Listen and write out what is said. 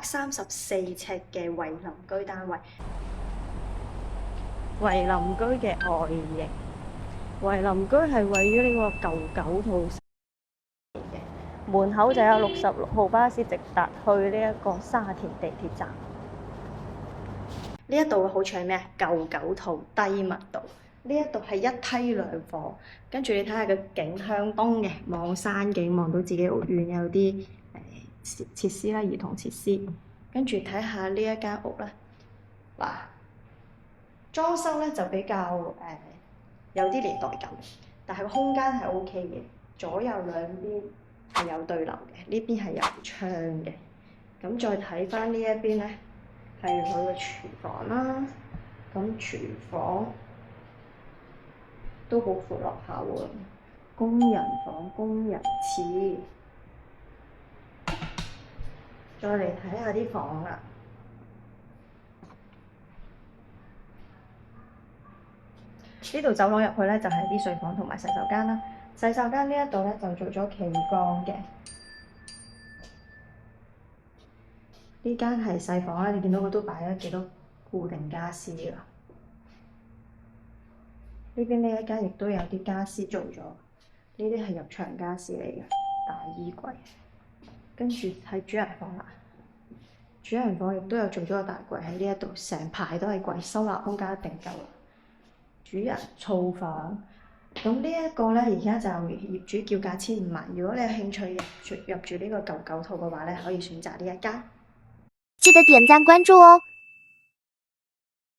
234尺嘅惠林居單位。惠林居嘅外形，惠林居係位於呢個舊九套嘅門口，就有66號巴士直達去呢一個沙田地鐵站。呢一度好似係咩啊？舊九套低密度。呢一度係一梯兩房，跟住你睇下個景向東嘅，望山景，望到自己屋苑有啲設施啦，兒童設施。跟住睇下呢一間屋咧，嗱，裝修咧就比較有啲年代感，但係個空間係 O K 嘅，左右兩邊係有對流嘅，呢邊係有窗嘅。咁再睇翻呢一邊咧，係佢嘅廚房啦。咁廚房都好闊落下喎，工人房、工人廁。再嚟睇下啲房啦，呢度走廊入去咧就係啲睡房同埋洗手間啦。洗手間呢一度咧就做咗企缸嘅。呢間係細房啦，你見到佢都擺咗幾多固定傢俬㗎。呢邊呢一間亦都有啲傢俬做咗，呢啲係入場傢俬嚟嘅，大衣櫃。跟住係主人房啦，主人房亦都有做咗個大櫃喺呢一度，成排都係櫃，收納空間一定夠啦。主人醋房，咁呢一個咧而家就業主叫價15萬，如果你有興趣入住呢個舊九套嘅話咧，可以選擇呢一間。記得點讚關注哦！